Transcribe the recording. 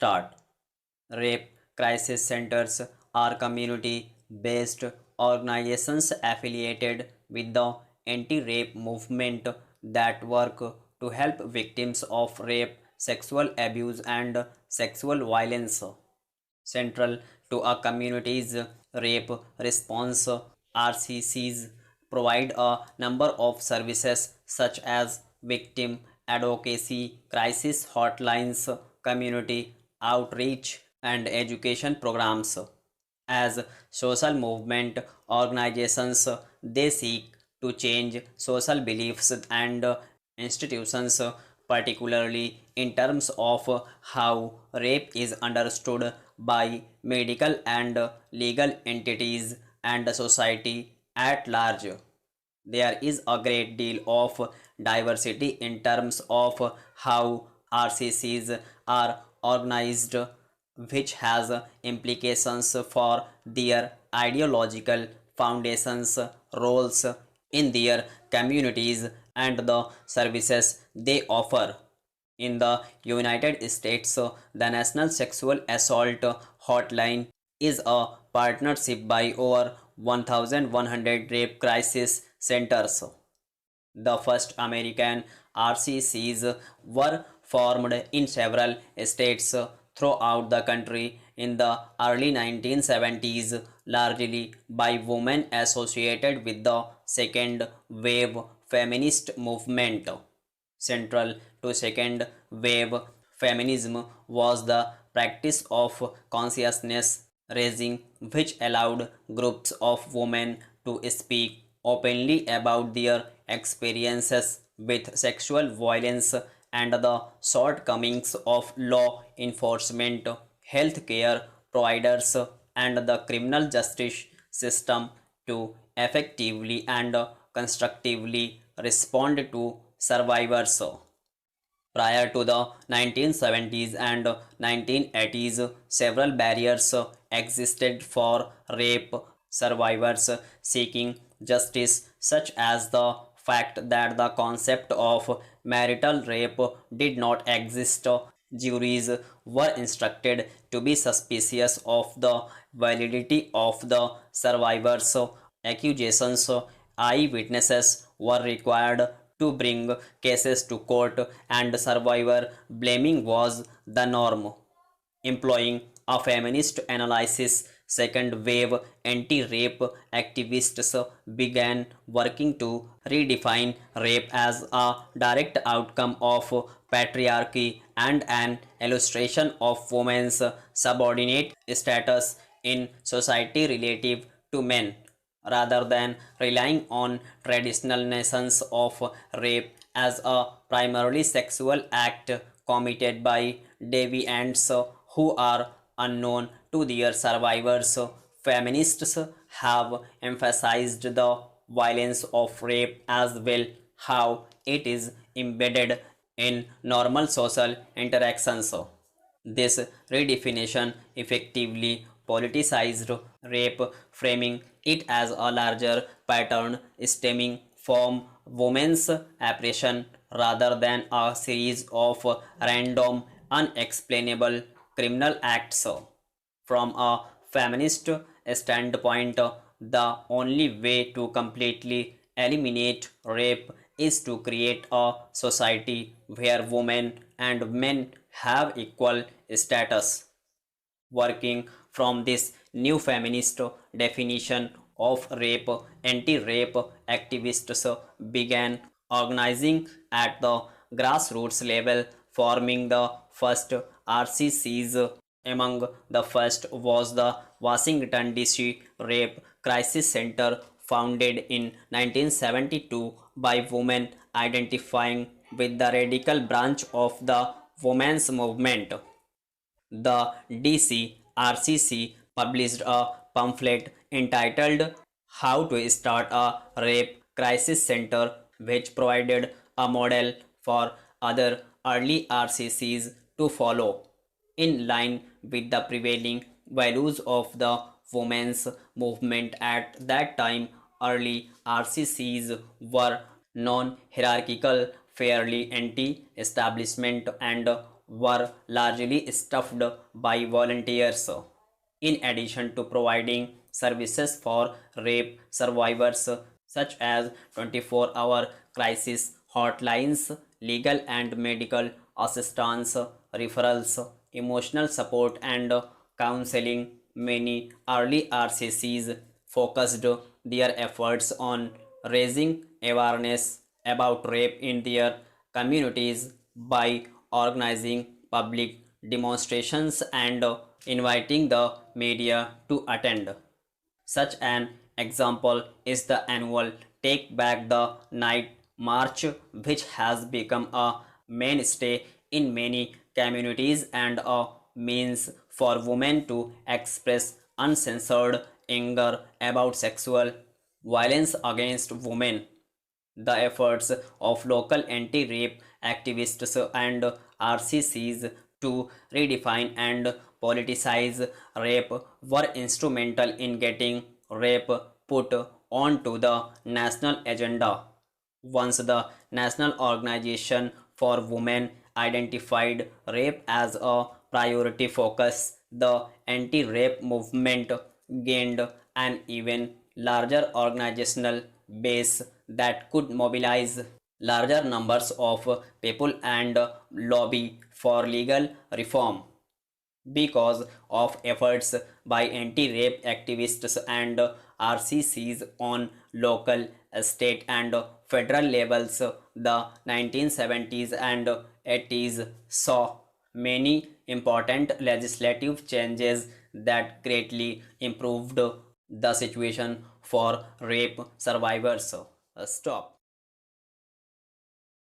start. Rape crisis centers are community-based organizations affiliated with the anti-rape movement that work to help victims of rape, sexual abuse, and sexual violence. Central to a community's rape response, RCCs provide a number of services such as victim advocacy, crisis hotlines, community outreach, and education programs. As social movement organizations, they seek to change social beliefs and institutions, particularly in terms of how rape is understood by medical and legal entities and society at large. There is a great deal of diversity in terms of how RCCs are organized, which has implications for their ideological foundations, roles in their communities, and the services they offer. In the United States, the National Sexual Assault Hotline is a partnership by over 1,100 rape crisis centers. The first American RCCs were formed in several states throughout the country in the early 1970s, largely by women associated with the second wave feminist movement. Central to second wave feminism was the practice of consciousness raising, which allowed groups of women to speak openly about their experiences with sexual violence and the shortcomings of law enforcement, healthcare providers, and the criminal justice system to effectively and constructively respond to survivors. Prior to the 1970s and 1980s, several barriers existed for rape survivors seeking justice, such as the fact that the concept of marital rape did not exist. Juries were instructed to be suspicious of the validity of the survivors' accusations. Eyewitnesses were required to bring cases to court, and survivor blaming was the norm. Employing a feminist analysis, second wave anti rape activists began working to redefine rape as a direct outcome of patriarchy and an illustration of women's subordinate status in society relative to men, rather than relying on traditional notions of rape as a primarily sexual act committed by deviants who are unknown to their survivors. Feminists have emphasized the violence of rape as well, how it is embedded in normal social interactions. This redefinition effectively politicized rape, framing it as a larger pattern stemming from women's oppression rather than a series of random, unexplainable criminal acts. From a feminist standpoint, the only way to completely eliminate rape is to create a society where women and men have equal status. Working from this new feminist definition of rape, anti rape activists began organizing at the grassroots level, forming the first RCCs. Among the first was the Washington DC Rape Crisis Center, founded in 1972 by women identifying with the radical branch of the women's movement. The DCRCC published a pamphlet entitled How to Start a Rape Crisis Center, which provided a model for other early RCCs to follow. In line with the prevailing values of the women's movement at that time, early RCCs were non hierarchical, fairly anti establishment, and were largely staffed by volunteers. In addition to providing services for rape survivors such as 24-hour crisis hotlines, legal and medical assistance, referrals, emotional support, and counseling, many early RCCs focused their efforts on raising awareness about rape in their communities by organizing public demonstrations and inviting the media to attend. Such an example is the annual Take Back the Night March, which has become a mainstay in many communities and a means for women to express uncensored anger about sexual violence against women. The efforts of local anti-rape activists and RCCs to redefine and politicize rape were instrumental in getting rape put onto the national agenda. Once the National Organization for Women identified rape as a priority focus, the anti-rape movement gained an even larger organizational base that could mobilize larger numbers of people and lobby for legal reform. Because of efforts by anti-rape activists and RCCs on local, state and federal levels, the 1970s and 80s saw many important legislative changes that greatly improved the situation for rape survivors. Stop.